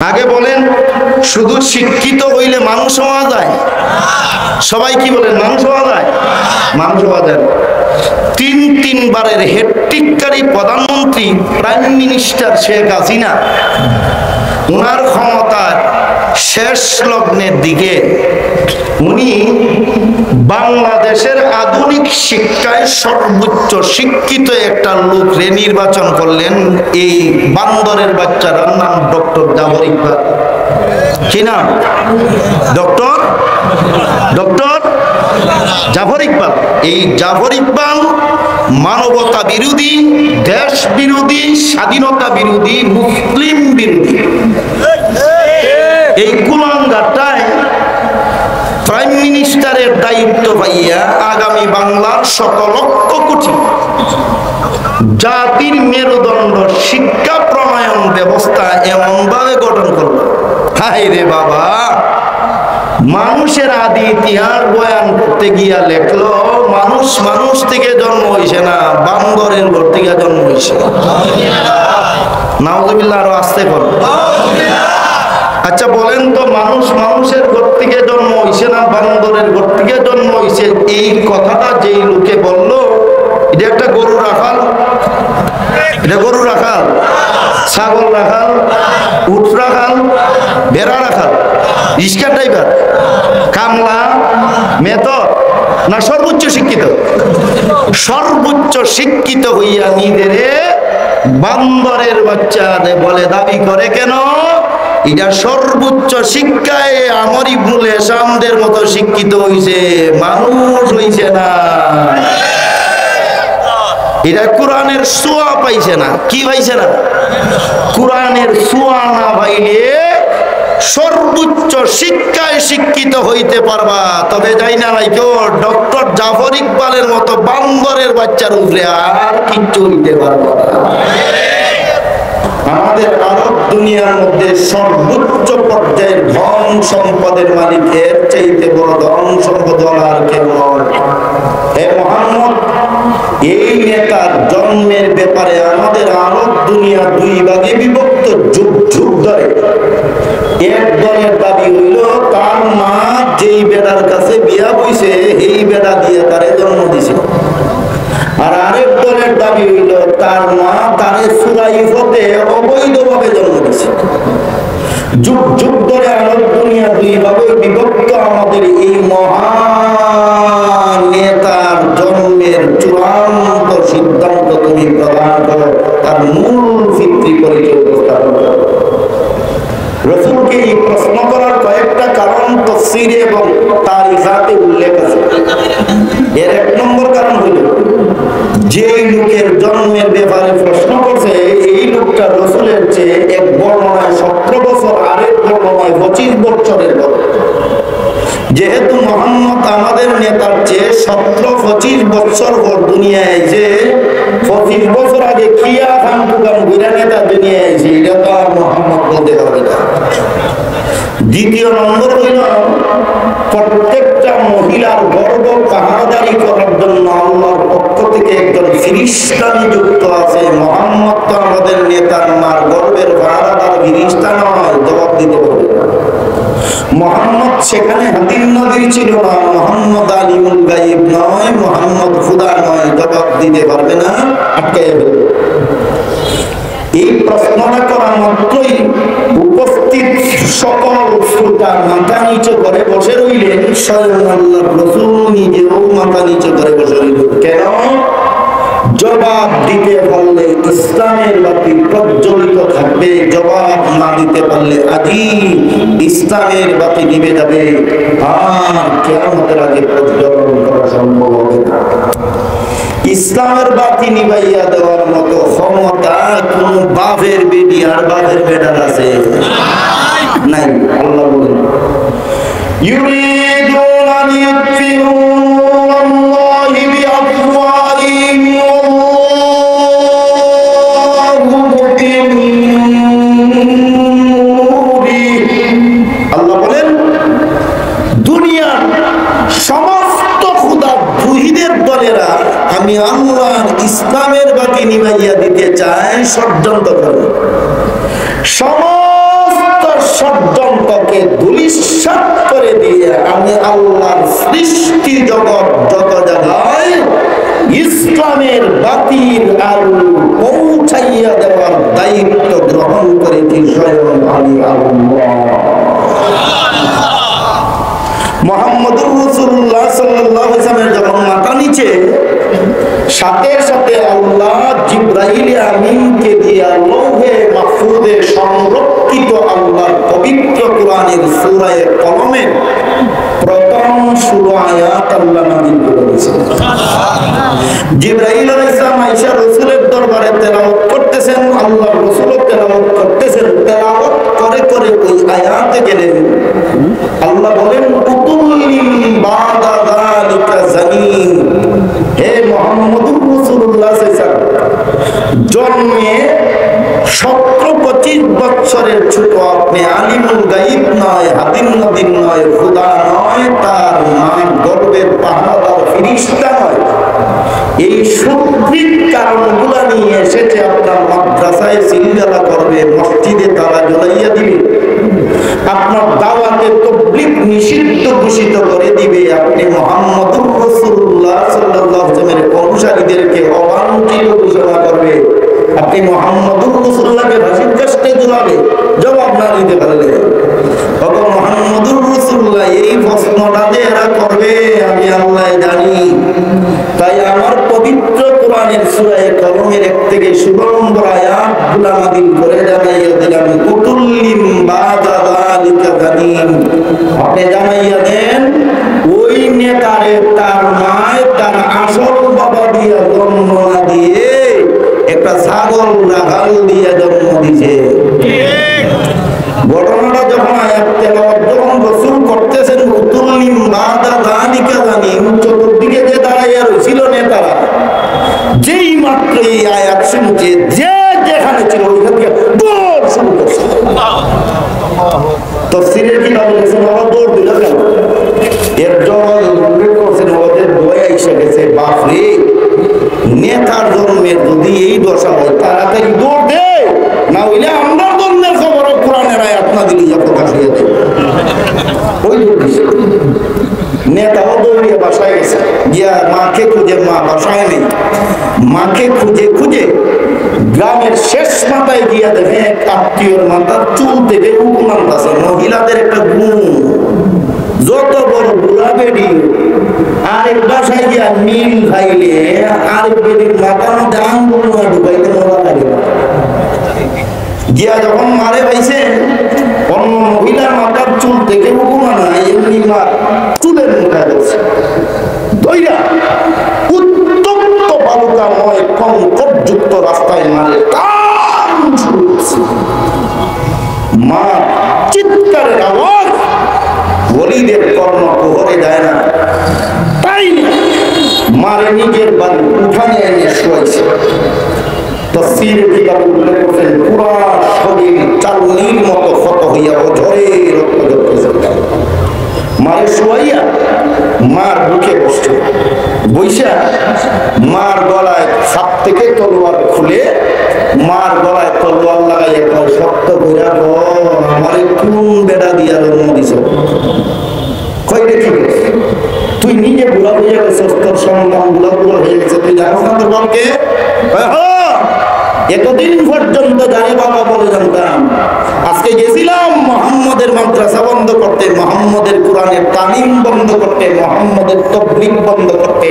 আগে বলেন শুধু শিক্ষিত হইলে মানুষ হওয়া যায়? সবাই কি বলেন, মানুষ হওয়া যায়? মানুষ হওয়া যায়। তিনবারের হেট্রিককারী প্রধানমন্ত্রী প্রাইম মিনিস্টার শেখ হাসিনা, ওনার ক্ষমতার শেষ লগ্নের দিকে উনি বাংলাদেশের আধুনিক শিক্ষায় সর্বোচ্চ শিক্ষিত একটা লোকরে নির্বাচন করলেন। এই বান্দরের বাচ্চার নাম ডক্টর জাফর ইকবাল। কি নাম? ডক্টর জাফর ইকবাল। এই জাফর ইকবাল মানবতা বিরোধী, দেশ বিরোধী, স্বাধীনতা বিরোধী, মুসলিম বিরোধী। এই কুলাঙ্গারটায় প্রাইম মিনিস্টারের দায়িত্ব পাইয়া আগামী বাংলার লক্ষ কোটি জাতির মেরুদণ্ড শিক্ষা প্রণয়ন ব্যবস্থা এমন ভাবে গঠন করল। হায় রে বাবা, মানুষের আদি ইতিহাস বয়ান করতে গিয়া লেখলো মানুষ থেকে জন্ম হইছে না, বান্দরের ঘর থেকে জন্ম হইছে। নাউজুবিল্লাহ, আরো আস্তে কর। আচ্ছা বলেন তো, মানুষের ঘর থেকে জন্ম হইছে না বান্দরের ঘর থেকে জন্ম হইছে? এই কথাটা যেই লোকে বললো, এটা একটা গরু রাখাল, এটা গরু রাখাল, ছাগল রাখাল, উট রাখাল, ভেড়া রাখাল, রিক্সা ড্রাইভার, কামলা, মেথর, না সর্বোচ্চ শিক্ষিত? সর্বোচ্চ শিক্ষিত হইয়া নিজেরে বান্দরের বাচ্চা বলে দাবি করে কেন? এটা সর্বোচ্চ শিক্ষায় আমর ইবনুল হিশামদের মতো শিক্ষিত হইছে, মানুষ হইছে না। এটা কোরআনের ছোঁয়া পাইছে না। কি পাইছে না? কোরআনের ছোঁয়া না পাইলে সর্বোচ্চ শিক্ষায় শিক্ষিত হইতে পারবা, তবে যাই না কেউ ডক্টর জাফর ইকবালের মতো বান্দরের বাচ্চার উপরে আর কিচ্ছু হইতে পারবা না। আমাদের আরব দুনিয়ার মধ্যে সর্বোচ্চ পর্যায়ের ধন সম্পদের মালিক, এর চাইতে বড় ধন সম্পদ আর কেউ নয়। হে মুহাম্মদ, এই নেতার জন্মের ব্যাপারে আমাদের আরব দুনিয়া দুই ভাগে বিভক্ত। যুগ যুগ ধরে এক দলের দাবি হইল তার মা যেই বেড়ার কাছে বিয়া বইছে এই বেড়া দিয়ে তারে জন্ম দিছে, আর আরেক দলের দাবি হইল তার মা তারে সুরাইফতে অবৈধভাবে জন্ম দিছে। যুগ যুগ ধরে আরব দুনিয়া দুই ভাবে বিভক্ত। আমাদের এই মহান নেতার জন্মের চূড়ান্ত সিদ্ধান্ত তুমি প্রদান করো, তার মূল ভিত্তি পরিচয় উপস্থাপন করো। রাসূলকে এই প্রশ্ন করার কয়েকটা কারণ তাফসীরে এবং তারিখাতে উল্লেখ আছে। এর এক নম্বর কারণ হইল, যে লোকের জন্মের ব্যাপারে প্রশ্ন করছে এই লোকটা রাসূলের চেয়ে এক বর্ণনায় 17 বছর, আরেক বর্ণনায় 25 বছরের বড়। যেহেতু মুহাম্মদ আমাদের নেতার চেয়ে 17-25 বছর পর দুনিয়ায় আইছে, 25 বছর আগে কিয়া খান টুকান ঘুরে নেতা দুনিয়ায় আইছে, এটা তো আর মুহাম্মদ বলতে পারবে না। দ্বিতীয় নম্বর হইল, প্রত্যেকটা মহিলার গর্ভ পাহারাদারি করার জন্য আল্লাহর পক্ষ থেকে একজন ফেরেশতা নিযুক্ত আছে। মুহাম্মদ তো আমাদের নেতার মার গর্ভের পাহারাদার ফেরেশতা নয়, জবাব দিতে পারবে না। মুহাম্মদ সেখানে হাতির নদী ছিল না, মুহাম্মদ আলিমুল গায়ব নয়, মুহাম্মদ খোদা নয়, জবাব দিতে পারবে না, আটকে যাবে। এই প্রশ্নটা করা মাত্রই উপস্থিত সকল শ্রোতা মাথা নিচু করে বসে রইলেন। স্বয়ং আল্লাহর রাসূল নিজেও মাথা নিচু করে বসে রইলেন। কেন? জবাব দিতে পারলে ইসলামের বাতি প্রজ্বলিত থাকবে, জবাব না দিতে পারলে আজই ইসলামের বাতি নিভে যাবে, আর কিয়ামতের আগে প্রজ্বলন করা সম্ভব হবে না। ইসলামের বাতি নিভাইয়া দেওয়ার মতো ক্ষমতা কোন বাপের বেটি আর বাপের বেটার আছে? নাই। আল্লাহ বলেন, ইউরিদুনা লিইউতফিউ আল্লাহি বিআফওয়াহিহিম ওয়াল্লাহু মুতিম নূরিহি। আল্লাহ বলেন, দুনিয়ার সমস্ত খোদাদ্রোহীদের দলেরা আমি আল্লাহর ইসলামের বাতি নিভাইয়া দিতে চাই ষড়যন্ত্র করে। সমস্ত ষড়যন্ত্রকে ধূলিসাৎ করে দিয়ে আমি আল্লাহর সৃষ্টি জগৎ যত জায়গায় ইসলামের বাতির আলো পৌঁছাইয়া দেওয়ার দায়িত্ব গ্রহণ করেছি স্বয়ং আমি আল্লাহ। মুহাম্মদুর রাসূলুল্লাহ সাল্লাল্লাহু আলাইহি ওয়াসাল্লামের যখন মাথা নিচে, সাথে সাথে আল্লাহ জিবরাইল আমিনকে দিয়া লৌহে মাহফুজে সংরক্ষিত আল্লাহর পবিত্র কোরআনের সূরা কলমের প্রথম শুরু আয়াত আল্লাহ নাযিল করে দিয়েছেন। জিবরাইল আলাইহিস সালাম আয়েশা রাসূলের দরবারে তেলাওয়াত করতেছেন, আল্লাহর রাসূল তেলাওয়াত করতেছেন। তেলাওয়াত করে করে ওই আয়াতে গেলেন, আল্লাহ বলেন উতুল্লিম বাদা যালিকা জানিন। হে মুহাম্মদুর রাসূলুল্লাহ সাল্লাল্লাহু আলাইহি ওয়াসাল্লাম, জন্মে 17-25 বছরের ছোট আপনি, আলিমুল গায়ব নয়, হাদিম নবীন নয়, খোদা নয়, তার নাম গর্বের পাহাড়াদার ফেরেশতা নয়। এই সুদৃঢ় কারণগুলা নিয়ে এসেছে আপনার মাদ্রাসায় সিলগালা করবে, মসজিদে তালা জ্বলাইয়া দিবে, আপনার দাওয়াতে তাবলীগ নিষিদ্ধ ঘোষিত করে দিবে, আপনি মুহাম্মদুর রাসূলুল্লাহ সাল্লাল্লাহু আলাইহি ওয়াসাল্লামের অনুসারীদেরকে অবাঞ্ছিত ঘোষণা করবে, আপনি মুহাম্মদুর রাসূলুল্লাহকে ফাঁসির কাস্টে ঝুলাবে। জবাব না দিতে পারলে তখন মুহাম্মদুর রাসূলুল্লাহ এই প্রশ্নটা যে এরা করবে আমি আল্লাহ জানি। তাই আমার পবিত্র কোরআনের সূরা কলমের 1 থেকে 16 নম্বর আয়াতগুলো নাযিল করে জানাইয়া দিলাম কুতুল্লিম বাদা যালিকা জানিন। আপনি জানাইয়া দেন ওই নেতারে তার মায় তার আসল বাবা দিয়া জন্ম না দিয়ে একটা ছাগল রাখাল দিয়ে জন্ম দিছে। ঘটনাটা যখন আয়াত তেলাওয়াত যখন রাসূল করতেছেন উতুল্লিম বাদা যালিকা জানিন, চতুর্দিকে যে দাঁড়াইয়া রইছিল নেতারা, যেই মাত্র এই আয়াত শুনছে যে যেখানে ছিল ওইখান থেকে দৌড় শুরু করছে। তাফসীরের কিতাবে লেখেন ওরা দৌড় দিল কেন? এর জবাব উল্লেখ করছেন ওদের ভয় এসে গেছে, বাপরে নেতার জন্মের যদি এই দশা হয় তাড়াতাড়ি দৌড় দে, না হইলে আমরা জন্মের খবর কোরআনের আয়াত না দিলে প্রকাশ হয়ে যায়। ওই নেতাও দৌড়িয়ে বাসায় গেছে, গিয়া মাকে খুঁজে, মা বাসায় নেই, মাকে খুঁজে খুঁজে গ্রামের শেষ মাথায় গিয়া দেখে এক আত্মীয়র মাথার চুল থেকে উপমান আছে। মহিলাদের একটা গুণ, যত বড় বুড়া বেডি আরেক বাসায় গিয়া নীল খাইলে আরেক বেডির মাথার মধ্যে আঙ্গুল না ঢুকাইতে মজা লাগে। গিয়া যখন মারে পাইছে অন্য মহিলার মাথার চুল থেকে উপমা নাই, এমনি মা চুলের মুখে গেছে দইরা উত্তপ্ত বালুকাময় কঙ্করযুক্ত রাস্তায় মারে টান শুরু করছে। মা চিৎকারের আওয়াজ ওলিদের কর্ণ প্রহরে যায় না, তাই মারে নিজের বাড়ি উঠানে এনে শোয়াইছে। তাফসীরে কিতাবে উল্লেখ করেছেন পুরা শরীর চালনির মতো ক্ষত হইয়া ঝরে রক্ত ঝরতেছে। মারে শোয়াইয়া মার বুকে বসছে, বইসা মার গলায় সাপ থেকে তলোয়ার খুলে মার গলায় তলোয়ার লাগাইয়া কয় শক্ত কইরা আমারে কোন বেড়া দিয়া জন্ম দিছ? কই দেখি তুই নিজে বুড়া হয়ে গেছিস, তোর সন্তান বুড়া বুড়া হয়ে গেছে, তুই জানো না তোর বাপকে? এতদিন পর্যন্ত জানি বাবা বলে জানতাম, আজকে গেছিলাম মোহাম্মদের মাদ্রাসা বন্ধ করতে, মোহাম্মদের কোরআনের তালিম বন্ধ করতে, মোহাম্মদের তাবলীগ বন্ধ করতে,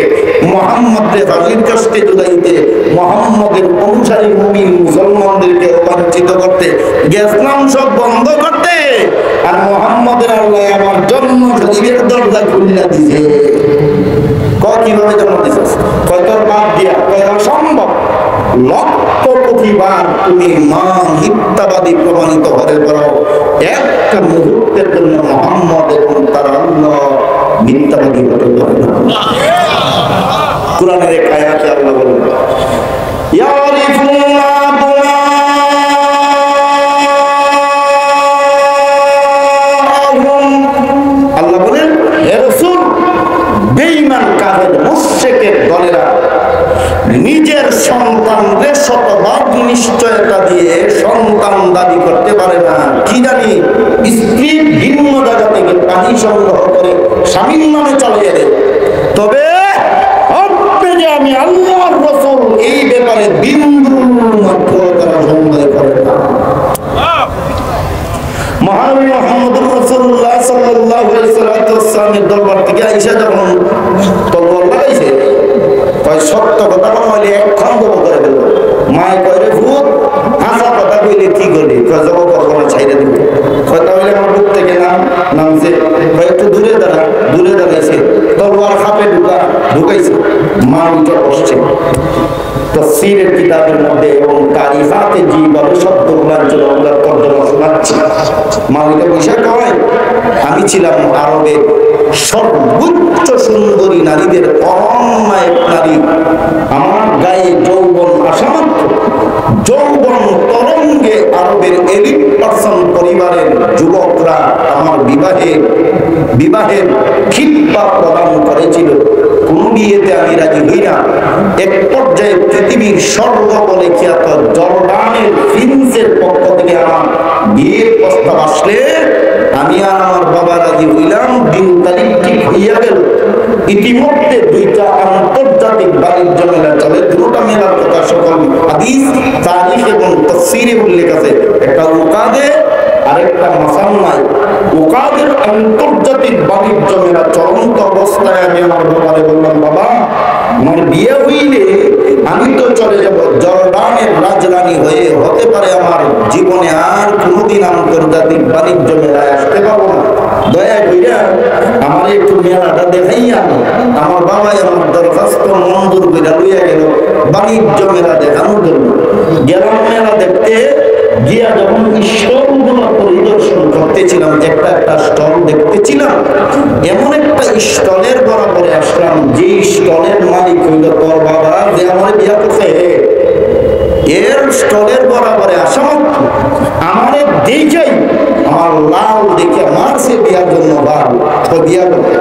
মোহাম্মদের ফাঁসির কাস্টে ঝুলাইতে, মোহাম্মদের অনুসারী মুমিন মুসলমানদেরকে বঞ্চিত করতে গেছিলাম, সব বন্ধ করতে। আর মোহাম্মদের আল্লাহ আমার জন্ম শরীরের দরজা খুলে দিছে। কিভাবে জন্ম দিছে? কয় তোর বাপ দিয়া, কয় অসম্ভব। লক্ষ প্রতিবার তুমি মা মিথ্যাবাদী প্রমাণিত হতে পারো, একটা মুহূর্তের জন্য মুহাম্মদ এবং তার আল্লাহ মিথ্যাবাদী হতে পারে না। কোরআনের এক আয়াতে আল্লাহ বলেন আল্লাহ বলেন হে রাসূল, বেঈমান কাফের মুশরিকের দলেরা নিজের সন্তানদের শতভাগ নিশ্চয়তা দিয়ে সন্তান দাবি করতে পারে না। কি জানি পানি সংগ্রহ করে স্বামীর নামে চালিয়ে দেয়। তবে আপনি যে আমি আল্লাহর রাসূল এই ব্যাপারে বিন্দু মাত্র তারা সন্দেহ করে না। মহানবী মুহাম্মদুর রাসূলুল্লাহ সাল্লাল্লাহু আলাইহি ওয়াসাল্লামের দরবার থেকে আয়েশা যখন তলোয়ার লাগাইছে, কয় সত্য কথা বলে এক খন্ড করে দিল। মায় কয় রে ভূত, হাসা কথা কইলে কি করলি? কয় জব করবো না, ছাইড়ে দিব। কয় তাহলে আমার বুক থেকে নামছে। কয় একটু দূরে দাঁড়াইছে, তলোয়ার খাপে ঢুকাইছে। মা উঠে বসছে। তাফসীরের কিতাবের মধ্যে এবং তারিখাতে যেভাবে শব্দগুলোর জন্য আমরা তর্জমা শোনাচ্ছি, মালিকা বিষয় কয় আমি ছিলাম আরবের সর্বোচ্চ সুন্দরী নারীদের অন্যায় নারী। আমার গায়ে যৌবন আসামাত্র যৌবন তরঙ্গে আরবের এলিট পার্সন পরিবারের যুবকরা আমার বিবাহের খিপ্পা প্রদান করেছিল। কোন বিয়েতে আমি রাজি হই না। এক পর্যায়ে পৃথিবীর স্বর্গ বলে খ্যাত জর্ডানের প্রিন্সের পক্ষ থেকে আমার বিয়ের প্রস্তাব আসলে আমি আর আমার বাবা রাজি হইলাম। দিন তারিখ ঠিক হইয়া গেল। ইতিমধ্যে দুইটা আন্তর্জাতিক বাণিজ্য মেলা চলে। দুটো মেলার কথা সকল হাদিস, তারিখ এবং তাফসীরে উল্লেখ আছে। একটা উকাদে আরেকটা মাসান্নায়। উকাদের আন্তর্জাতিক বাণিজ্য মেলা চলন্ত অবস্থায় আমি আমার বাবারে বললাম, বাবা আমার বিয়ে হইলে আমি তো চলে যাব জর্ডানের রাজরানী হয়ে। হতে পারে আমার জীবনে আর কোনোদিন আন্তর্জাতিক বাণিজ্য মেলায় আসতে পারবো না। দয়া কইরা আমার একটু মেলাটা দেখাইয়া। আমার বাবাই আমার দরখাস্ত মঞ্জুর কইরা লইয়া গেল বাণিজ্য মেলা দেখানোর জন্য। গেলাম মেলা দেখতে গিয়া যখন স্টলগুলো পরিদর্শন করতেছিলাম, যে একটা স্টল দেখতেছিলাম, এমন একটা স্টলের বরাবরে আসলাম যে স্টলের মালিক হইল তোর বাবা যে আমার বিয়া করছে। এর স্টলের বরাবরে আসা মাত্র আমারে দেখেই আমার লাল দেখে মারছে বিয়ার জন্য। বাপ তো বিয়া করতে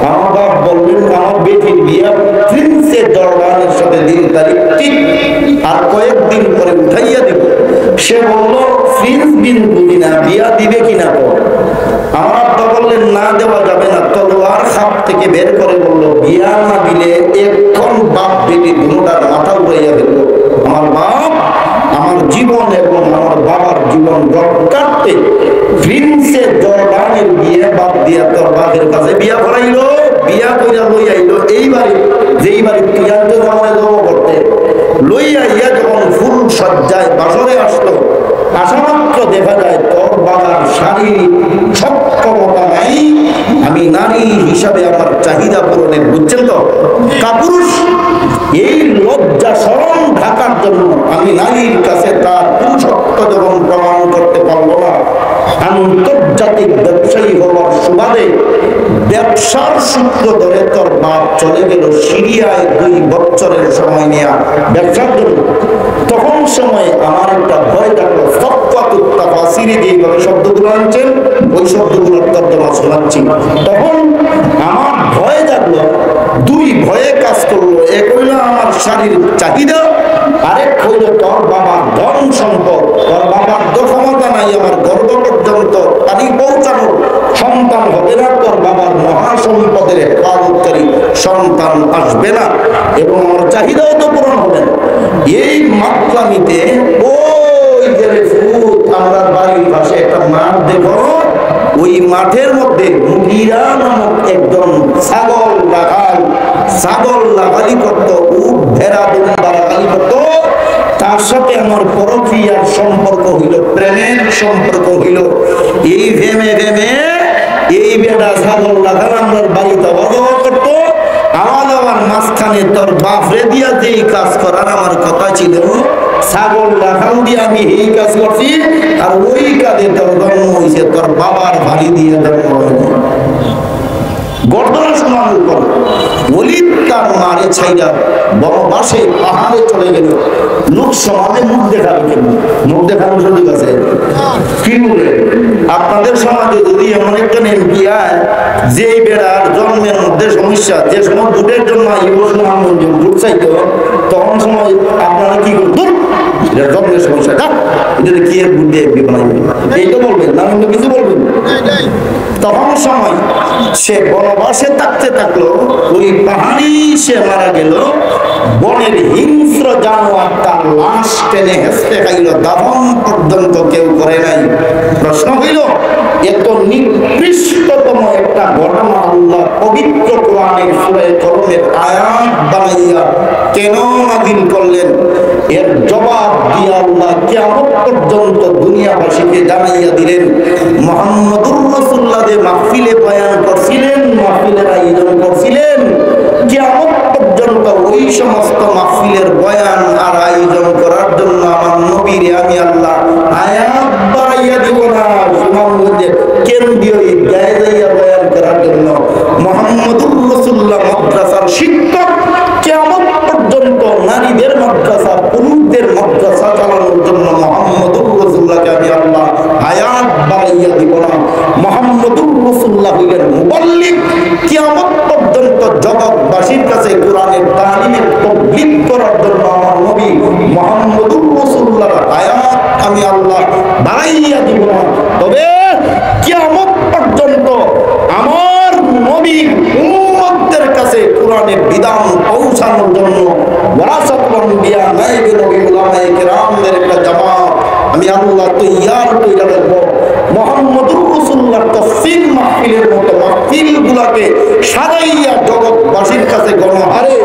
আমার বাপ বললেন আমার বেটির বিয়া প্রিন্সে জর্ডানের সাথে দিন তারিখ ঠিক আর কয়েকদিন পরে উঠাইয়া দিব। সে বলল প্রিন্স বিন বুঝি না, বিয়া দিবে কিনা? আমার আব্বা বললেন না, দেওয়া যাবে না। তলোয়ার খাপ থেকে বের করে বলল বিয়া না দিলে এখন বাপ বেটি দুটার মাথা উড়াইয়া দিল। আমার বাপ আমার জীবন এবং আমার বাবার জীবন রক্ষার্থে প্রিন্সে জর্ডানের বিয়ে বাদ দিয়া তোর বাপের কাছে বিয়া করাইল। বিয়া কইরা লই আইল এই বাড়ি, যেই বাড়ি তুই আনতে জামায় জমা করতে লইয়া ইয়া যখন ফুল সজ্জায় বাসরে আসলো, আসা মাত্র দেখা যায় তোর বাবার শারীরিক সক্ষমতা নাই। আমি নারী হিসাবে আমার চাহিদা পূরণের, বুঝছেন তো, কাপুরুষ এই লজ্জা শরম ঢাকার জন্য আমি নারীর কাছে তার পুরুষত্ব যখন প্রমাণ করতে পারবো না, আন্তর্জাতিক ব্যবসায়ী হওয়ার সুবাদে ব্যবসার সূত্র ধরে তোর বাপ চলে গেল সিরিয়ায় 2 বছরের সময় নেয়া ব্যবসার জন্য। তখন সময় আমার একটা ভয় থাকলো। ফতওয়াতুত তাফসীরে যেভাবে শব্দগুলো আনছেন ওই শব্দগুলোর তর্জমা শোনাচ্ছি। তখন আমার ভয় জাগলো, 2 ভয়ে কাজ করলো। এক হইল আমার শারীরিক চাহিদা, আরেক হইল তোর বাবার ধন সম্পদ। তোর বাবার ক্ষমতা নাই আমার গর্ভ পর্যন্ত পানি পৌঁছানোর, সন্তান হবে না। তোর বাবার মহাসম্পদের হেফাজতকারী সন্তান আসবে না এবং আমার চাহিদাও তো পূরণ হবে না। এই মাতলামিতে ওই যে আমরা বাড়ির পাশে একটা মাঠ দেখো, ওই মাঠের মধ্যে মুগিরা নামক একজন ছাগল লাগালি করতো, উট ভেড়া দুম্বা লাগালি করতো। তার সাথে আমার পরকীয়ার সম্পর্ক হইল, প্রেমের সম্পর্ক হইল। এই ভেমে এই বেটা ছাগল লাগাল আমরা বাড়িতে অবগত করতো। আমার মাঝখানে তোর বাপরে দিয়া যে কাজ করার আমার কথা ছিল, ছাগল লাগাল দিয়ে আমি এই কাজ করছি। আর ওই কাজে তোর জন্ম হয়েছে তোর বাবার বাড়ি দিয়ে জন্ম হয়নি। ঘটনা শোনানোর পর ওলিদ তার মারে ছাইরা বনবাসে পাহাড়ে চলে গেল। লোক সমাজে মুখ দেখাবে কেন? মুখ দেখানোর সুযোগ আছে কি বলে? আপনাদের সমাজে যদি এমন একটা এমপি আয় যেই বেড়ার জন্মের মধ্যে সমস্যা, যে সময় ভোটের জন্য ভোট চাইতো, তখন সময় আপনারা কি করবেন? জন্মের সমস্যা এটা কি এর বুদ্ধি এমপি বানাইবেন, এইটা বলবেন না, অন্য কিছু বলবেন। তখন সময় সে বনবাসে থাকতে থাকলো, ওই পাহাড়ি সে মারা গেল, বনের হিংস্র জানোয়ার তার লাশ টেনে হেসতে খাইল, দাফন পর্যন্ত কেউ করে নাই। প্রশ্ন হইল, এত নিকৃষ্টতম একটা ঘটনা আল্লাহ পবিত্র কোরআনের সূরা কলমের আয়াত বানাইয়া কেন নাযিল করলেন? এর জবাব দিয়ে আল্লাহ কিয়ামত পর্যন্ত দুনিয়াবাসীকে জানাইয়া দিলেন। মুহাম্মদুর রাসূলুল্লাহ যে মাহফিলে বয়ান করছিলেন, মাহফিলের আয়োজন করছিলেন, কিয়ামত পর্যন্ত ওই সমস্ত মাহফিলের বয়ান আর আয়োজন করার জন্য আমার নবীরে আমি আল্লাহ আয়াত বাড়াইয়া দিব না। সুনামগঞ্জে কেন্দ্রীয় ঈদগাহে যাইয়া বয়ান করার জন্য মুহাম্মদুর রাসূলুল্লাহ মাদ্রাসার শিক্ষক, কিয়ামত পর্যন্ত নারীদের মাদ্রাসা, পুরুষদের মাদ্রাসা চালানোর জন্য মুহাম্মদুর রাসূলুল্লাহকে আমি আল্লাহ আয়াত বাড়াইয়া দিব না। মুহাম্মদুর রাসূলুল্লাহ হইলেন মুবাল্লিগ, কিয়ামত পর্যন্ত জগৎবাসীর কাছে কোরআনের তালিমের তাবলীগ করার জন্য আমার নবী মুহাম্মদুর রাসূলুল্লাহর আয়াত আমি আল্লাহ বাড়াইয়া দিব না। তবে কিয়ামত পর্যন্ত আমার নবীর উম্মতদের কাছে কোরআনের বিধান পৌঁছানোর জন্য ওয়ারাসাতুল আম্বিয়া, নায়েবে নবী, উলামায়ে কেরামদের একটা জামাত আমি আল্লাহ তৈয়ার কইরা রাখবো। মুহাম্মদুর রাসূলুল্লাহর তাফসীর মাহফিলের মতো মাহফিলগুলোকে সাজাইয়া জগৎবাসীর কাছে গণহারে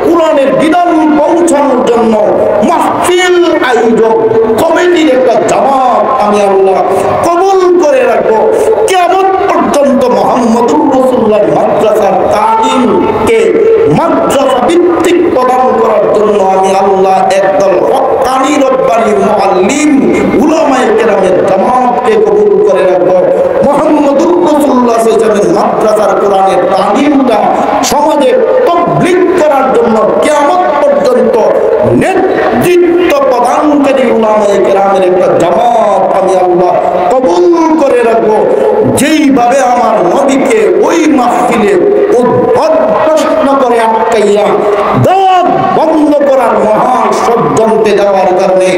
কোরআনের বিধান পৌঁছানোর জন্য মাহফিল আয়োজক কমিটির একটা জামাত আমি আল্লাহ কবুল করে রাখবো। কিয়ামত পর্যন্ত মুহাম্মদুর রাসূলুল্লাহর মাদ্রাসার তালিমকে মাদ্রাসা ভিত্তিক প্রদান করার জন্য আমি আল্লাহ একদল হক্কানি রব্বানি মুআল্লিম উলামায়ে কেরামের জামাতকে কবুল করে রাখবো। মুহাম্মদুর রাসূলুল্লাহ সাল্লাল্লাহু আলাইহি ওয়াসাল্লাম মাদ্রাসার কোরআনের তালিমটা সমাজে তাবলীগ করার জন্য কিয়ামত পর্যন্ত নেতৃত্ব প্রদানকারী উলামায়ে কেরামের একটা জামাত আমি আল্লাহ কবুল করে রাখবো। যেইভাবে আমার নবীকে ওই মাহফিলে উদ্ভট প্রশ্ন করে আটকাইয়া দাওয়াত বন্ধ করার মহা ষড়যন্ত্রে যাওয়ার কারণে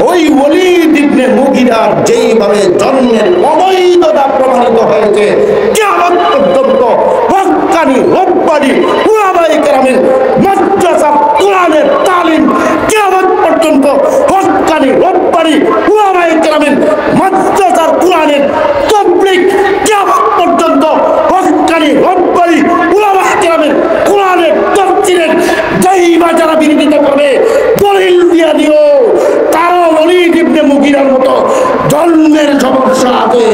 ওই ওলীদ ইবনে মুগীরার যেইভাবে জন্মের অবৈধতা প্রমাণিত হয়েছে, কিয়ামত পর্যন্ত হক্কানি রব্বানি উলামায়ে কেরামের মাদ্রাসা কোরআনের তালিম, কিয়ামত পর্যন্ত হক্কানি রব্বানি উলামায়ে কেরামের মাদ্রাসার কোরআনের তাবলীগ, কিয়ামত পর্যন্ত হক্কানি রব্বানি উলামায়ে কেরামের কোরআনের তাফসীরের জাইমা যারা বিরোধিতা করবে, দলিল দিয়া দিও তারও ওলীদ ইবনে মুগীরার মতো জন্মের সমস্যা আছে।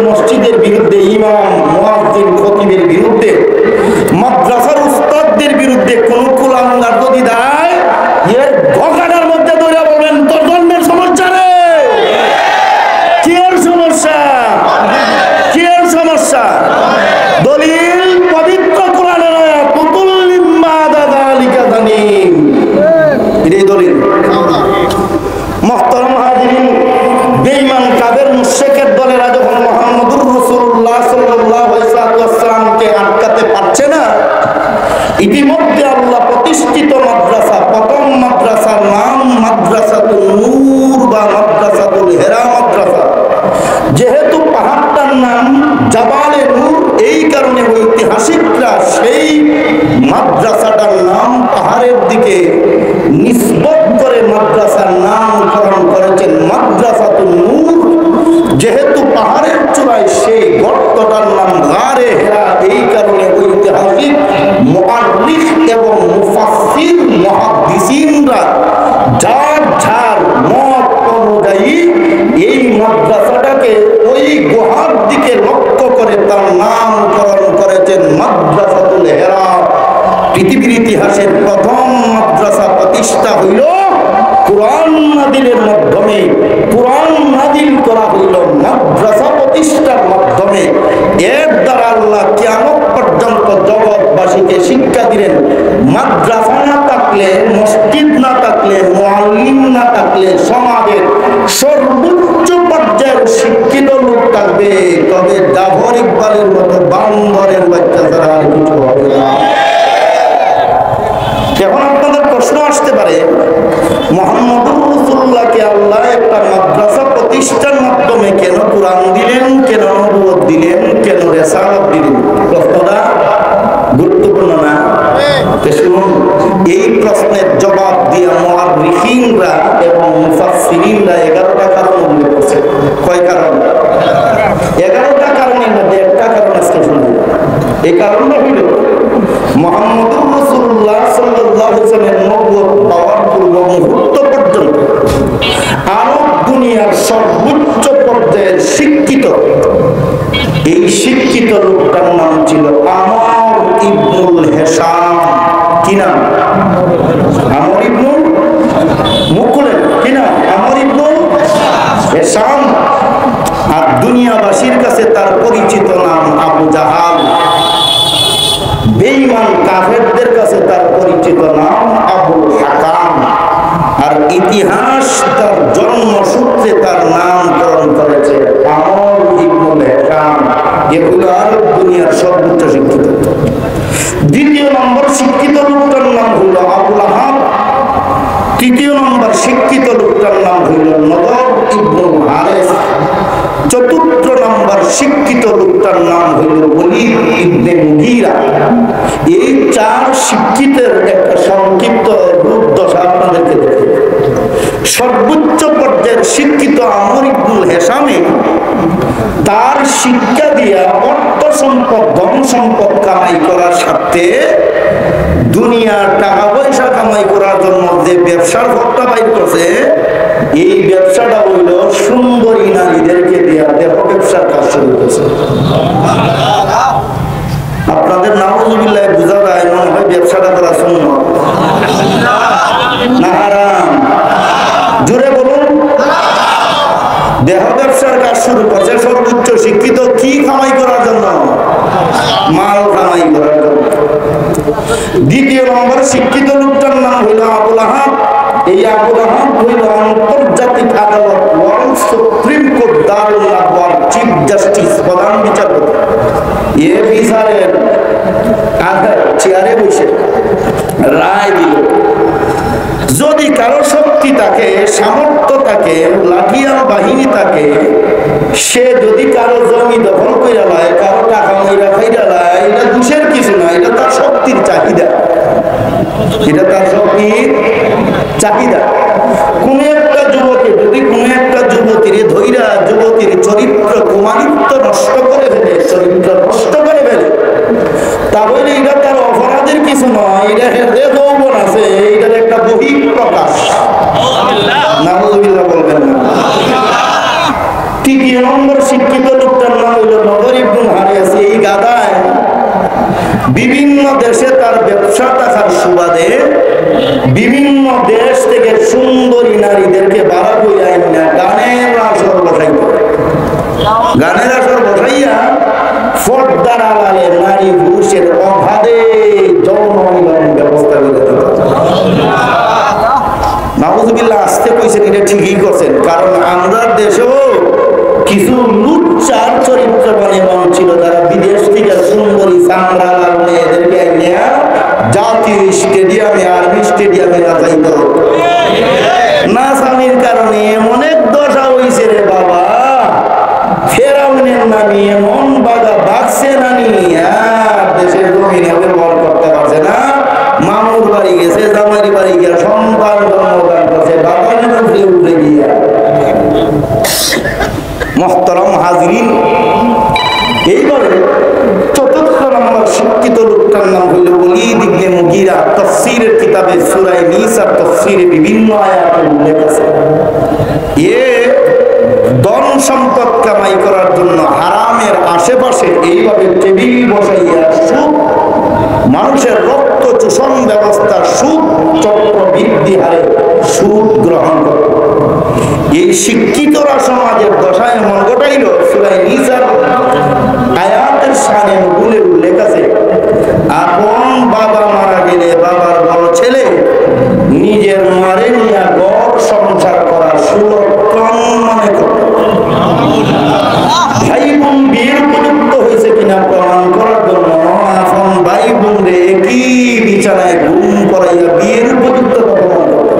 মসজিদের বিরুদ্ধে, ইমাম মুয়াজ্জিন খতিবের বিরুদ্ধে, মাদ্রাসার উস্তাদদের বিরুদ্ধে কোন কুলাঙ্গার যদি দেয়, এর ঘোকাটার মধ্যে ধরে বলবেন তোর জন্মের সমস্যা রে। কি এর সমস্যা? কি এর সমস্যা? দলিল পবিত্র কোরআনের আয়াত, কুতুল লিম্মা যালিকা জানিম, এটাই দলিল। মুহতারাম হাজিরিন, মাদ্রাসা না থাকলে, মসজিদ না থাকলে, মুআল্লিম না থাকলে সমাজের সর্বোচ্চ পর্যায়ের শিক্ষিত লোক থাকবে, তবে জাফর ইকবালের মতো বান্দরের বাচ্চা ছাড়া আর কিছু হবে না। এখন আপনাদের প্রশ্ন আসতে পারে, মুহাম্মদুর রাসূলুল্লাহকে আল্লাহ একটা মাদ্রাসা প্রতিষ্ঠার মাধ্যমে কেন কোরআন দিলেন, কেন নবুয়ত দিলেন, কেন রিসালাত দিলেন? প্রশ্নটা গুরুত্বপূর্ণ না? শুনুন, এই প্রশ্নের জবাব দিয়ে মুআররিখিনরা এবং মুফাসসিরিনরা 11টা কারণ উল্লেখ করেছে। কয় কারণ? 11টা কারণের মধ্যে একটা কারণ আজকে শুনুন। এই কারণটা হলো মুহাম্মদুর রাসূলুল্লাহ সাল্লাল্লাহু আলাইহি ওয়াসাল্লামের নবুয়ত পাওয়ার পূর্ব মুহূর্ত পর্যন্ত আরব দুনিয়ার সর্বোচ্চ পর্যায়ের শিক্ষিত, এই শিক্ষিত লোকটার নাম ছিল আমর ইবনুল হিশাম। কি নাম? আমর ইবনুল মুকুলেন। কি নাম? আমর ইবনুল হিশাম। আর দুনিয়াবাসীর কাছে তার পরিচিত নাম আবু জাহাল। বেঈমান কাফেরদের কাছে তার পরিচিত নাম আবুল হাকাম। আর ইতিহাস তার জন্মসূত্রে তার নামকরণ করেছে আমর ইবনুল হিশাম। এগুলো আরব দুনিয়ার সর্বোচ্চ শিক্ষিত। দ্বিতীয় নম্বর শিক্ষিত লোকটার নাম হইল আবুল আহাব। তৃতীয় নম্বর শিক্ষিত লোকটার নাম হইল নদর ইবনুল হারিস। চতুর্থ নম্বর শিক্ষিত লোকটার নাম হইল ওলীদ ইবনে মুগীরা। এই চার শিক্ষিতের একটা সংক্ষিপ্ত রূপদশা আপনাদেরকে দেখে। সর্বোচ্চ পর্যায়ের শিক্ষিত আমর ইবনুল হিশামে তার শিক্ষা দিয়া অর্থ সম্পদ, ধন সম্পদ কামাই করার সাথে দুনিয়ার টাকা পয়সা কামাই করার জন্য যে ব্যবসার পথটা বাইর করছে, এই ব্যবসাটা হইল সুন্দরী নারীদেরকে দিয়া দেহ ব্যবসার কাজ শুরু করেছে। আপনাদের নাউজুবিল্লাহ বুঝা যায় মনে হয় ব্যবসাটা করা সুন্নাত না হারাম? জোরে বলুন। দেহ ব্যবসার কাজ শুরু করছে সর্বোচ্চ শিক্ষিত। কি কামাই করার জন্য? মাল কামাই করার জন্য। দ্বিতীয় নম্বর শিক্ষিত লোকটার নাম হইল আবুল আহাব। এই আবুল আহাব হইল আন্তর্জাতিক আদালত, ওয়ার্ল্ড সুপ্রিম কোর্ট, দারুল আদওয়ার চিফ জাস্টিস, প্রধান বিচারপতি। এ বিচারের চেয়ারে বসে রায় দিল। যদি কারো শক্তি থাকে, সামর্থ্য থাকে, লাঠিয়াল বাহিনী থাকে, সে যদি কারো জমি দখল করে লায়, কারো টাকা মাইরা খাইরা লায়, এটা দোষের কিছু না, এটা তার শক্তির চাহিদা। এটা তার শক্তির চাহিদা। কোন একটা যুবকে যদি কোন একটা যুবতীর ধৈরা যুবতীর চরিত্র, কুমারিত্ব নষ্ট করে ফেলে, চরিত্র নষ্ট করে ফেলে, তাহলে এটা তার অপরাধের কিছু নয়, এটা যে যৌবন আছে এটার একটা বহিঃপ্রকাশ। নাউজুবিল্লাহ বলবেন না? তৃতীয় নম্বর শিক্ষিত লোকটার নাম হইল নদর ইবনুল হারিস। এই গাদায় বিভিন্ন দেশে তার ব্যবসা থাকার সুবাদে বিভিন্ন দেশ থেকে সুন্দরী নারীদেরকে ভাড়া করে আইনা গানের আসর বসাইত। গানের আসর বসাইয়া পর্দার আড়ালে নারী পুরুষের অবাধে যৌন মিলন ব্যবস্থা করে দিত। নাউজুবিল্লাহ আসতে কইছেন, এটা ঠিকই করছেন। কারণ আমরা দেশেও কিছু লুচ্চার চরিত্রবান এমন ছিল যারা বিদেশ থেকে সুন্দরী চামড়া লাল মেয়েদেরকে নিয়ে জাতীয় স্টেডিয়ামে, আর্মি স্টেডিয়ামে না যাইত। না স্বামীর কারণে এমন এক দশা হইছে রে বাবা, ফেরাউনের নামি এমন বাগা বাগছে নানি, আর দেশের জমিনে ব্যবহার করতে পারছে না। মামুর বাড়ি গেছে, জামাইর বাড়ি গিয়া সন্তান জন্মদান করছে, বাগানের উপরে উঠে গিয়া। মুহতারাম হাজিরিন, এইবারে চতুর্থ নম্বর শিক্ষিত লোকটার নাম হইল ওলীদ ইবনে মুগীরা। তাফসীরের কিতাবে সূরা নিসার তাফসীরে বিভিন্ন আয়াত উল্লেখ আছে। এ ধন সম্পদ কামাই করার জন্য হারামের আশেপাশে এইভাবে টেবিল বসাইয়া সুদ, মানুষের রক্ত চোষণ ব্যবস্থা, সুদ চক্র বৃদ্ধি হারে সুদ গ্রহণ করে। এই শিক্ষিতরা সমাজের দশায় এমন ঘটাইল, সূরা নিসার আয়াতের শানে নজুলের উল্লেখ আছে। আপন বাবা মারা গেলে বাবার তোমারে নিয়ে ঘর সংসার করা সুলক্ষণ মনে করো। ভাই বোন বিয়ের উপযুক্ত হয়েছে কিনা প্রমাণ করার জন্য এখন ভাই বোন রে একই বিছানায় ঘুম করাইয়া বিয়ের উপযুক্ততা প্রমাণ করো।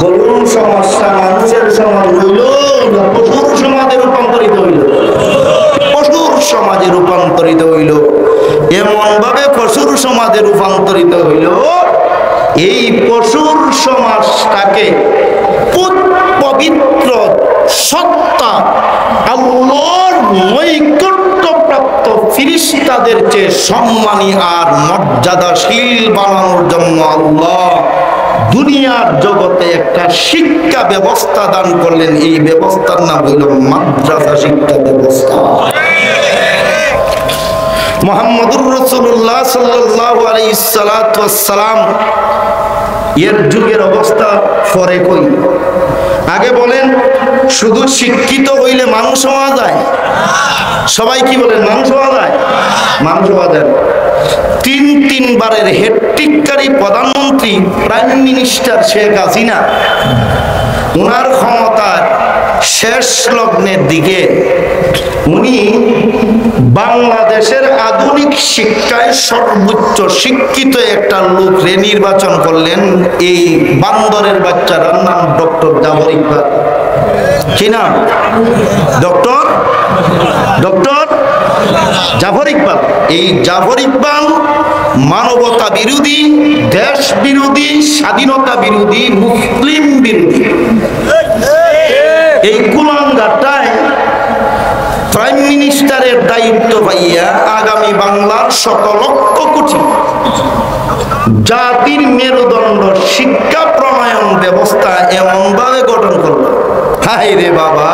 বলুন সমস্যা মানুষের সমাজ হইল পশুর সমাজে রূপান্তরিত হইল, পশুর সমাজে রূপান্তরিত হইল। এমন ভাবে পশুর সমাজে রূপান্তরিত হইল, এই পশুর সমাজটাকে পবিত্র সত্তা আল্লাহর নৈকট্যপ্রাপ্ত ফেরেশতাদের চেয়ে সম্মানী আর মর্যাদাশীল বানানোর জন্য আল্লাহ দুনিয়ার জগতে একটা শিক্ষা ব্যবস্থা দান করলেন। এই ব্যবস্থার নাম হইল মাদ্রাসা শিক্ষা ব্যবস্থা। মুহাম্মদুর রাসূলুল্লাহ সাল্লাল্লাহু আলাইহি সাল্লাম এর যুগের অবস্থা পরে কই। আগে বলেন শুধু শিক্ষিত হইলে মানুষ হওয়া যায়? সবাই কি বলেন মানুষ হওয়া যায়? মানুষ হওয়া যায়। তিনবারের হেট্রিককারী প্রধানমন্ত্রী প্রাইম মিনিস্টার শেখ হাসিনা ওনার ক্ষমতার শেষ লগ্নের দিকে উনি বাংলাদেশের আধুনিক শিক্ষায় সর্বোচ্চ শিক্ষিত একটা লোকরে নির্বাচন করলেন। এই বান্দরের বাচ্চার নাম ডক্টর জাফর ইকবাল। কি নাম? ডক্টর জাফর ইকবাল। এই জাফর ইকবাল মানবতা বিরোধী, দেশ বিরোধী, স্বাধীনতা বিরোধী, মুসলিম বিরোধী। এই কুলাঙ্গারটায় প্রাইম মিনিস্টারের দায়িত্ব পাইয়া আগামী বাংলার ১৭ কোটি জাতির মেরুদণ্ড শিক্ষা প্রণয়ন ব্যবস্থা এমন ভাবে গঠন করল। হায় রে বাবা,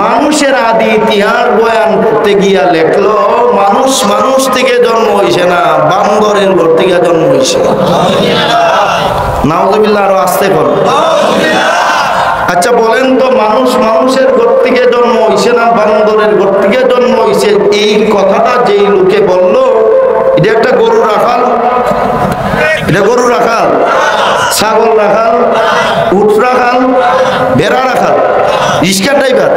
মানুষের আদি ইতিহাস বয়ান করতে গিয়া লেখলো মানুষ থেকে জন্ম হইছে না, বান্দরের ঘর থেকে জন্ম হইছে। নাউজুবিল্লাহ, আরো আসতে কর। আচ্ছা বলেন তো, মানুষের ঘর থেকে জন্ম হইছে না বান্দরের ঘর থেকে জন্ম হইছে, এই কথাটা যেই লোকে বললো এটা একটা গরু রাখাল, এটা গরু রাখাল, ছাগল রাখাল, উট রাখাল, বেড়া রাখাল, রিক্সা ড্রাইভার,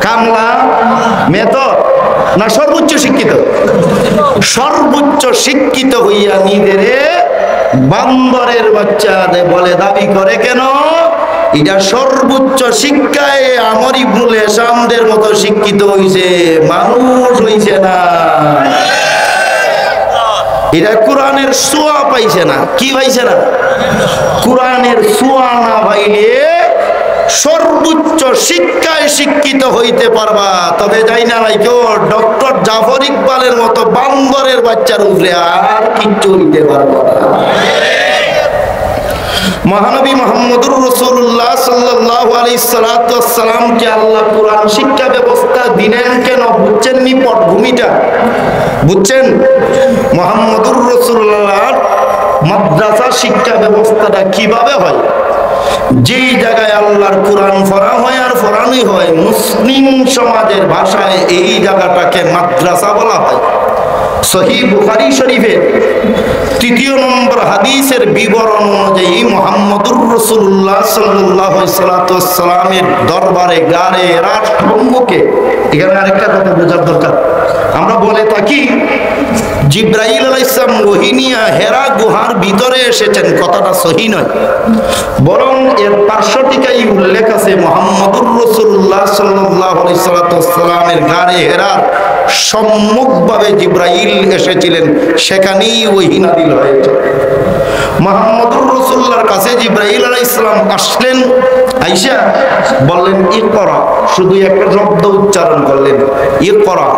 কামলা, মেথর না সর্বোচ্চ শিক্ষিত? সর্বোচ্চ শিক্ষিত হইয়া নিজেরে বান্দরের বাচ্চা বলে দাবি করে কেন? এটা সর্বোচ্চ শিক্ষায় আমর ইবনুল হিশামদের মতো শিক্ষিত হইছে, মানুষ হইছে না। এটা কোরআনের ছোঁয়া পাইছে না। কি পাইছে না? কোরআনের ছোঁয়া না পাইলে সর্বোচ্চ শিক্ষায় শিক্ষিত হইতে পারবা। তবে যাই না ভাই কেউ ডক্টর জাফর ইকবালের মতো বান্দরের বাচ্চার উপরে আর কিচ্ছু হইতে পারবা না। মহানবী মুহাম্মদুর রাসূলুল্লাহ সাল্লাল্লাহু আলাইহি সাল্লামকে আল্লাহ কোরআন শিক্ষা ব্যবস্থা দিলেন কেন? বুঝছেন নি পটভূমিটা? বুঝছেন? মুহাম্মদুর রাসূলুল্লাহ মাদ্রাসা শিক্ষা ব্যবস্থাটা কিভাবে হয়? যেই জায়গায় আল্লাহর কোরআন পড়া হয় আর পড়ানোই হয়, মুসলিম সমাজের ভাষায় এই জায়গাটাকে মাদ্রাসা বলা হয়। সহিহ বুখারী শরীফের ৩য় নম্বর হাদিসের বিবরণ অনুযায়ী মুহাম্মদুর রাসূলুল্লাহ সাল্লাল্লাহু আলাইহি ওয়াসাল্লামের দরবারে গারে রাত সম্মুখে, এখানে আরেকটা কথা বোঝার দরকার। আমরা বলে থাকি জিবরাইল আলাইহিস সালাম ওহী নিয়ে হেরা গুহার ভিতরে এসেছেন, কথাটা সহিহ নয়। বরং এর পার্শ্বটিকায় উল্লেখ আছে মুহাম্মদুর রাসূলুল্লাহ সাল্লাল্লাহু আলাইহি ওয়াসাল্লামের গারে হেরার সম্মুখভাবে জিবরাইল এসেছিলেন, সেখানেই ওহী নাযিল হয়েছে। মুহাম্মদুর রাসূলুল্লাহর কাছে জিবরাইল আলাইহিস সালাম আসলেন, আয়েশা বললেন ইকরা, শুধু একটা শব্দ উচ্চারণ করলেন ইকরা,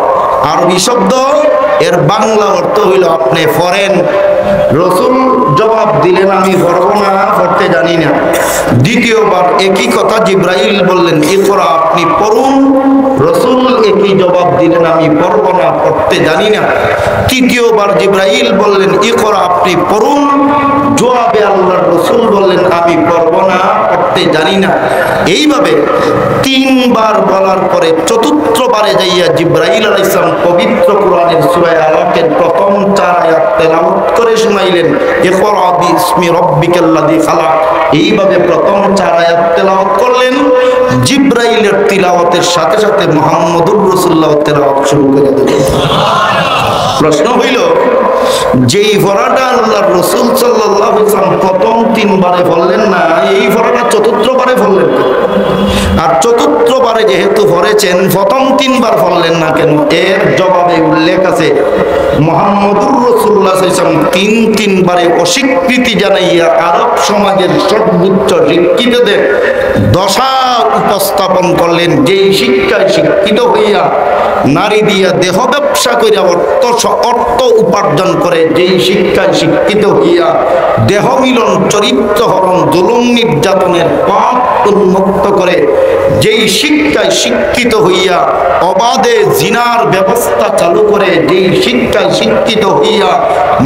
আরবি শব্দ, এর বাংলা অর্থ হইল আপনি পড়েন। রাসূল জবাব দিলেন আমি পড়ব না, পড়তে জানি না। দ্বিতীয়বার একই কথা জিবরাইল বললেন ইকরা, আপনি পড়ুন। রাসূল কি জবাব দিলেন? আমি পড়ব না, পড়তে জানি না। তৃতীয়বার জিবরাইল বললেন ইকরা, আপনি পড়ুন। জবাবে আল্লাহর রাসূল বললেন আমি পড়ব না, পড়তে জানি না। এইভাবে তিনবার বলার পরে চতুর্থবারে যাইয়া জিবরাইল আলাইহিস সালাম পবিত্র কোরআনের সূরা আলাকের প্রথম 4 আয়াত তেলাওয়াত করে শুনাইলেন, ইকরা বিসমি রাব্বিকাল্লাযী খালাক। এইভাবে প্রথম 4 আয়াত তেলাওয়াত করলেন। জিবরাইলের তিলাওয়াতের সাথে সাথে মুহাম্মদুর রাসূলুল্লাহ তেলাওয়াত শুরু করে দিলেন। প্রশ্ন হইল, যেই ফরাটা আল্লাহর রাসূল সাল্লাল্লাহু আলাইহি ওয়াসাল্লাম প্রথম 3 বারে বললেন না, এই ফরাটা চতুর্থবারে বললেন। আর চতুর্থবারে যেহেতু পড়েছেন, প্রথম 3 বার বললেন না কেন? এর জবাবে উল্লেখ আছে মুহাম্মদুর রাসূলুল্লাহ সাল্লাল্লাহু আলাইহি ওয়াসাল্লাম 3 বারে অস্বীকৃতি জানাইয়া আরব সমাজের সর্বোচ্চ শিক্ষিতদের দশা উপস্থাপন করলেন। যেই শিক্ষায় শিক্ষিত হইয়া নারী দিয়া দেহ ব্যবসা করিয়া অর্থ উপার্জন করে, যেই শিক্ষায় শিক্ষিত হইয়া দেহ মিলন, চরিত্র হরণ, জুলুম নির্যাতনের পাপ উন্মুক্ত করে, যেই শিক্ষায় শিক্ষিত হইয়া অবাধে জিনার ব্যবস্থা চালু করে, যেই শিক্ষায় শিক্ষিত হইয়া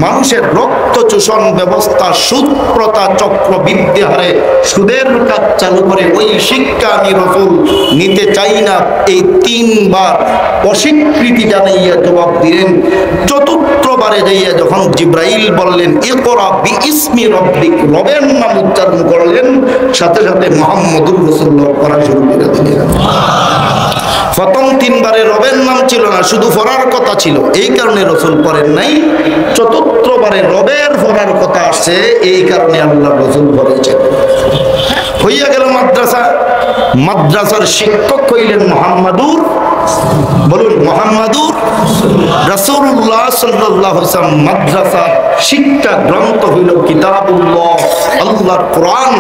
মানুষের রক্ত চোষণ ব্যবস্থা, সুদ প্রথা চক্রবৃদ্ধি হারে সুদের কাজ চালু করে, ওই শিক্ষা আমি রাসূল নিতে চাই না। এই 3 বার অস্বীকৃতি জানাইয়া জবাব দিলেন। চতুর্থবারে যাইয়া যখন জিবরাইল বললেন ইকরা বিইসমি রাব্বিক, রবের নাম উচ্চারণ করলেন, সাথে সাথে মুহাম্মদুর রাসূলুল্লাহ পড়া শুরু করে দিলেন। প্রথম 3 বারে রবের নাম ছিল না, শুধু পড়ার কথা ছিল, এই কারণে রাসূল পড়েন নাই। চতুর্থবারে রবের পড়ার কথা আসছে, এই কারণে আল্লাহ রাসূল পড়েছেন। হইয়া গেল মাদ্রাসা। মাদ্রাসার শিক্ষক হইলেন মুহাম্মদুর, বলুন মুহাম্মদুর রাসূলুল্লাহ সাল্লাল্লাহু আলাইহি ওয়াসাল্লাম। মাদ্রাসা শিক্ষা গ্রন্থ হইল কিতাবুল্লাহ, আল্লাহর কোরআন।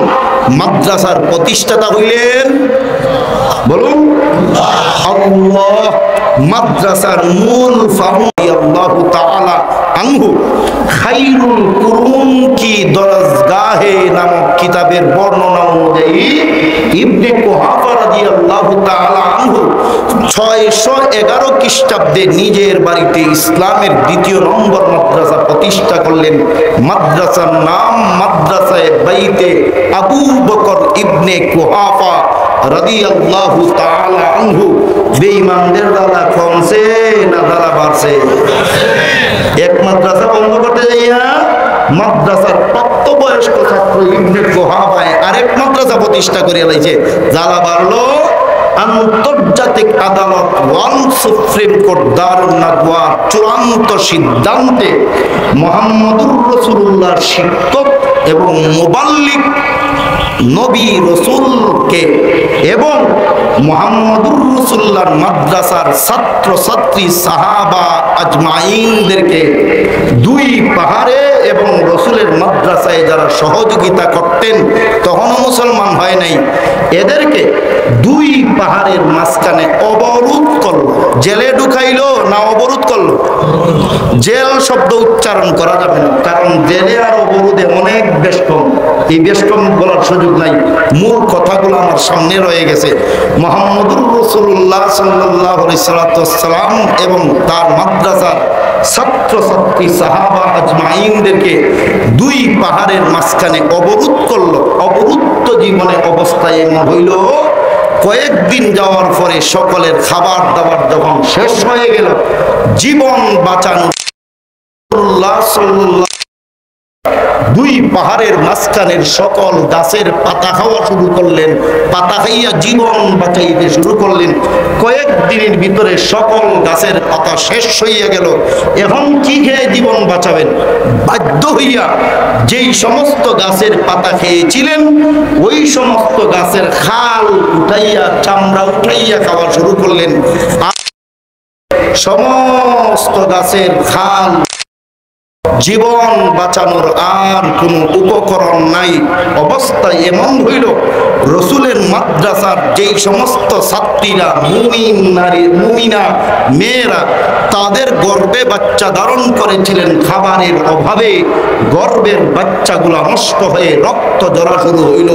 মাদ্রাসার প্রতিষ্ঠাতা হইলেন, বলুন আল্লাহ। মাদ্রাসার মূল ফাহুম আল্লাহু তাআলা আনহু খায়রুল কুরুন কি দরজগাহে নামক কিতাবের বর্ণনা অনুযায়ী ইবনে কুহাফা রাদিয়াল্লাহু তাআলা আনহু 611 খ্রিস্টাব্দে নিজের বাড়িতে ইসলামের 2য় নম্বর মাদ্রাসা প্রতিষ্ঠা করলেন। মাদ্রাসার নাম মাদ্রাসায়ে বাইতে আবু বকর ইবনে কুহাফা রাদিয়াল্লাহু তাআলা আনহু। বেঈমানদের দ্বারা কমছে না দ্বারা বাড়ছে? এক মাদ্রাসা বন্ধ করতে যাইয়া মাদ্রাসার প্রাপ্তবয়স্ক ছাত্র ইবনে কুহাফায় আরেক মাদ্রাসা প্রতিষ্ঠা করে লাইছে। জ্বালা বাড়লো। আন্তর্জাতিক আদালত ওয়ার্ল্ড সুপ্রিম কোর্ট দারুন নাদওয়া চূড়ান্ত সিদ্ধান্তে মুহাম্মদুর রাসূলুল্লাহর শিক্ষক এবং মুবাল্লিগ নবী রাসূলকে এবং মুহাম্মদুর রাসূলুল্লাহর মাদ্রাসার ছাত্র ছাত্রী সাহাবা আজমাইনদেরকে 2 পাহাড়ে এবং রাসূলের মাদ্রাসায় যারা সহযোগিতা করতেন, তখনও মুসলমান হয় নাই, এদেরকে 2 পাহাড়ের মাঝখানে অবরোধ করলো। জেলে ঢুকাইলো না অবরোধ করলো? জেল শব্দ উচ্চারণ করা যাবে না, কারণ জেলে আর অবরোধে অনেক বেশকম। এই বেশকম বলার সুযোগ নাই, মূল কথাগুলো আমার সামনে রয়ে গেছে। মুহাম্মদুর রাসূলুল্লাহ সাল্লাল্লাহু আলাইহি ওয়াসাল্লাম এবং তার মাদ্রাসার ছাত্র ছাত্রী সাহাবা আজমাইনদেরকে 2 পাহাড়ের মাঝখানে অবরোধ করলো। অবরুদ্ধ জীবনে অবস্থায় এমন হইল, কয়েকদিন যাওয়ার পরে সকলের খাবার দাবার যখন শেষ হয়ে গেল, জীবন বাঁচানো 2 পাহাড়ের মাঝখানের সকল গাছের পাতা খাওয়া শুরু করলেন। পাতা খাইয়া জীবন বাঁচাইতে শুরু করলেন। কয়েকদিনের ভিতরে সকল গাছের পাতা শেষ হইয়া গেল। এখন কি খেয়ে জীবন বাঁচাবেন? বাধ্য হইয়া যেই সমস্ত গাছের পাতা খেয়েছিলেন, ওই সমস্ত গাছের খাল উঠাইয়া, চামড়া উঠাইয়া খাওয়া শুরু করলেন। সমস্ত গাছের খাল জীবন বাঁচানোর আর কোনো উপকরণ নাই। অবস্থা এমন হইল, রসুলের মাদ্রাসার যেই সমস্ত ছাত্রীরা মুমিন নারী, মুমিনা মেয়েরা তাদের গর্ভে বাচ্চা ধারণ করেছিলেন, খাবারের অভাবে গর্ভের বাচ্চাগুলা নষ্ট হয়ে রক্ত ঝরা শুরু হইল।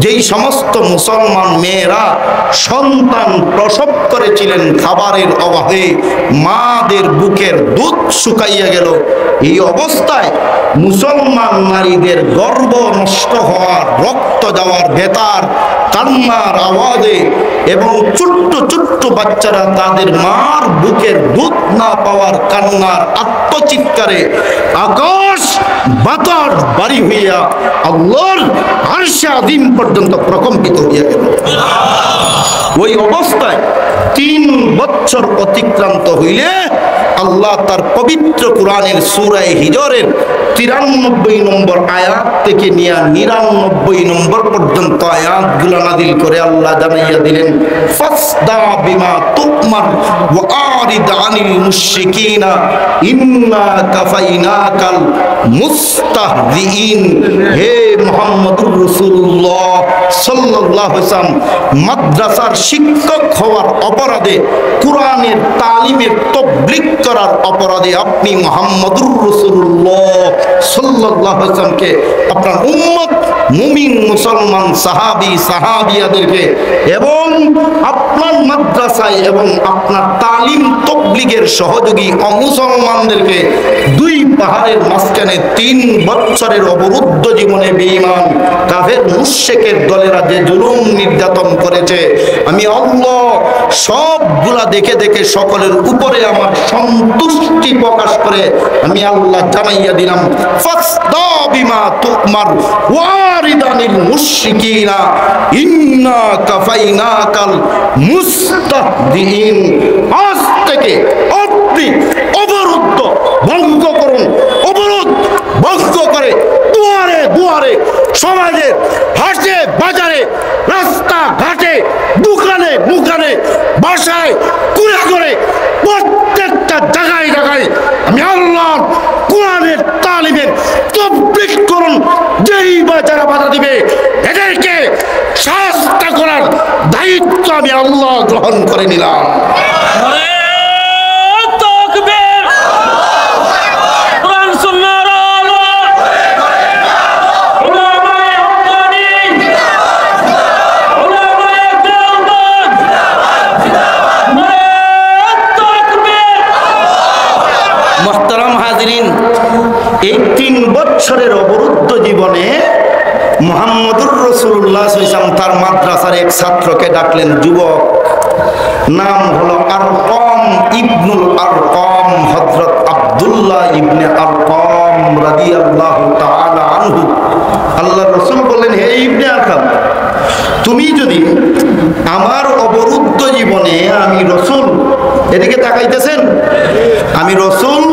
যেই সমস্ত মুসলমান মেয়েরা সন্তান প্রসব করেছিলেন, খাবারের অভাবে মাদের বুকের দুধ শুকাইয়া গেল। এই অবস্থায় মুসলমান নারীদের গর্ভ নষ্ট হওয়ার, রক্ত যাওয়ার, বেতার কান্নার আওয়াজে এবং ছোট্ট ছোট্ট বাচ্চারা তাদের মার বুকের দুধ না পাওয়ার কান্নার আত্মচিৎকারে আকাশ বাতাস বাড়ি হইয়া আল্লাহর আরশে আযীম পর্যন্ত প্রকম্পিত হইয়া গেল। ওই অবস্থায় 3 বছর অতিক্রান্ত হইলে আল্লাহ তার পবিত্র কোরআনের সূরা হিজরের 93 নম্বর আয়াত থেকে নিয়ে 99 নম্বর পর্যন্ত আয়াতগুলো নাযিল করে আল্লাহ জানাইয়া দিলেন, ফাসদা বিমা তুমার ওয়া আরিদ আনিল মুশরিকিনা ইন্না কাফাইনাকাল মুস্তাহজিইন। হে মুহাম্মদুর রাসূলুল্লাহ সাল্লাল্লাহু আলাইহি ওয়াসাল্লাম, মাদ্রাসার শিক্ষক হওয়ার অপরাধে, কোরআনের তালিমের তাবলীগ করার অপরাধে আপনি মুহাম্মদুর রাসূলুল্লাহ সাল্লাল্লাহু আলাইহি ওয়াসাল্লামকে, আপনার উম্মত মুমিন মুসলমান সাহাবী সাহাবিয়াদেরকে এবং আপনার মাদ্রাসায় এবং আপনার তালিম তাবলীগের সহযোগী অমুসলমানদেরকে 2 পাহাড়ের মাঝখানে 3 বছরের অবরুদ্ধ জীবনে বেঈমান কাফের মুশরিকের দলেরা যে জুলুম নির্যাতন করেছে, আমি আল্লাহ সবগুলা দেখে দেখে সকলের উপরে আমার সন্তুষ্টি প্রকাশ করে আমি আল্লাহ জানাইয়া দিলাম, ফাসদা বিমা তুমার ওয়ারিদানিল মুশরিকিনা ইন্না কাফাইনাকাল মুস্তাহদিন। আজ থেকে আপনি অবরুদ্ধ ভঙ্গ করুন, অবরোধ ভঙ্গ করে দুয়ারে দুয়ারে, সমাজে, হাটে বাজারে, রাস্তা ঘাটে, দোকানে মুখানে, বাসায় কুড়ে করে, প্রত্যেকটা জায়গায় জায়গায় আমি আল্লাহর কোরআনের তালিমের তাবলীগ করুন। যেই বা যারা বাধা দিবে এদেরকে শাস্তি করার দায়িত্ব আমি আল্লাহ গ্রহণ করে নিলাম। এই 3 বছরের অবরুদ্ধ জীবনে মুহাম্মদুর রাসূলুল্লাহ সাল্লাল্লাহু আলাইহি ওয়াসাল্লাম তার মাদ্রাসার এক ছাত্রকে ডাকলেন, যুবক, নাম হলো আরকাম ইবনুল আরকাম, হযরত আব্দুল্লাহ ইবনে আরকাম রাদিয়াল্লাহু তাআলা আনহু। আল্লাহর রাসূল বললেন, হে ইবনে আরকাম, তুমি যদি আমার অবরুদ্ধ জীবনে, আমি রাসূল, এদিকে তাকাইতেছেন, আমি রাসূল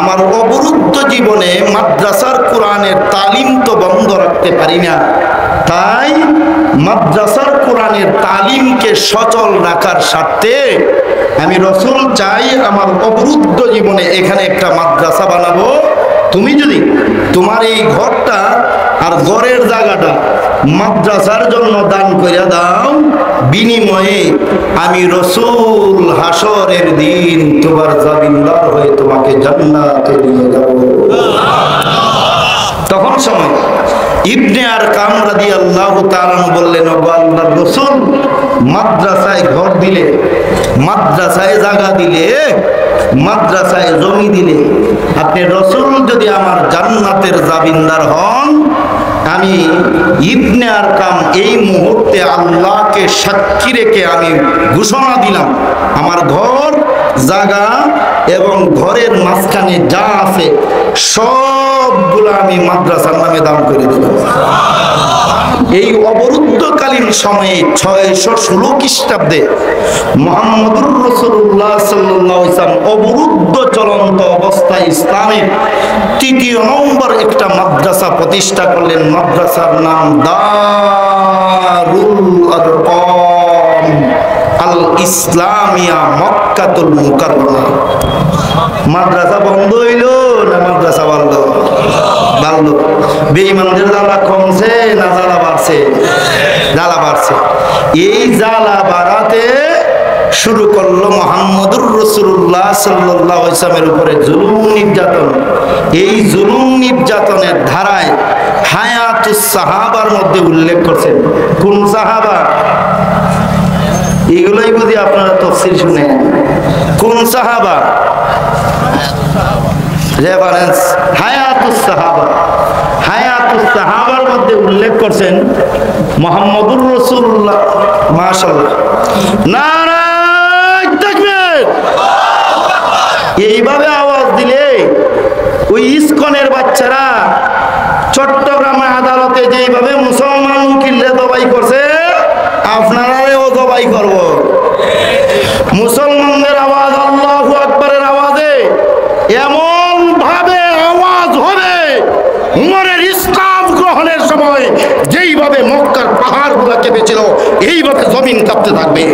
আমার অবরুদ্ধ জীবনে মাদ্রাসার কোরআনের তালিম তো বন্ধ রাখতে পারি না, তাই মাদ্রাসার কোরআনের তালিমকে সচল রাখার স্বার্থে আমি রাসূল চাই আমার অবরুদ্ধ জীবনে এখানে একটা মাদ্রাসা বানাবো। তুমি যদি তোমার এই ঘরটা আর ঘরের জায়গাটা মাদ্রাসার জন্য দান করে দাও, বিনিময়ে আমি রাসূল হাসরের দিন তোমার জামিনদার হয়ে তোমাকে জান্নাতে নিয়ে যাব। তখন সময় ইবনে আরকাম রাদিয়াল্লাহু তাআলা বললেন, ও আল্লাহর রাসূল, মাদ্রাসায় ঘর দিলে, মাদ্রাসায় জায়গা দিলে, মাদ্রাসায় জমি দিলে, আপনি রাসূল যদি আমার জান্নাতের জামিনদার হন, আমি ইবনে আরকাম এই মুহূর্তে আল্লাহকে সাক্ষী রেখে আমি ঘোষণা দিলাম, আমার ঘর জায়গা এবং ঘরের মাঝখানে যা আছে সবগুলো আমি মাদ্রাসার নামে দান করে দিলাম। এই অবরুদ্ধকালীন সময়ে 616 খ্রিস্টাব্দে মুহাম্মদুর রাসূলুল্লাহ সাল্লাল্লাহু আলাইহি ওয়াসাল্লাম অবরুদ্ধ চলন্ত অবস্থায় ইসলামের 3য় নম্বর একটা মাদ্রাসা প্রতিষ্ঠা করলেন। মাদ্রাসার নাম দারুল আরকাম আল ইসলামিয়া মক্কাতুল মুকাররমা। মাদ্রাসা বন্ধ হইল, না মাদ্রাসা বাড়লো? বাড়লো। বেঈমানদের জ্বালা কমছে না জ্বালা বাড়ছে? জ্বালা বাড়ছে। এই জ্বালা বাড়াতে শুরু করলো মুহাম্মদুর রাসূলুল্লাহ সাল্লাল্লাহু আলাইহি ওয়াসাল্লামের উপরে জুলুম নির্যাতন। এই জুলুম নির্যাতনের ধারায় হায়াতুস সাহাবার মধ্যে উল্লেখ করছেন। কোন সাহাবা? এগুলোই বুঝি আপনারা তাফসীর শুনেন। কোন সাহাবা? রেফারেন্স হায়াতুস সাহাবা। হায়াতুস সাহাবার মধ্যে উল্লেখ করছেন মুহাম্মদুর রাসূলুল্লাহ। মাশাআল্লাহ, নারায়ে তাকবীর। এইভাবে আওয়াজ দিলে ওই ইসকনের বাচ্চারা চট্টগ্রামে আদালতে যেইভাবে মুসলমান উকিলরে জবাই করছে, আপনারাও জবাই করব। মুসলমানদের আওয়াজ আল্লাহু আকবারের আওয়াজে এমন ভাবে আওয়াজ হবে, উমরের ইসলাম গ্রহণের সময় যেইভাবে মক্কার পাহাড়গুলো কেঁপেছিল, এইভাবে জমিন কাঁপতে থাকবে।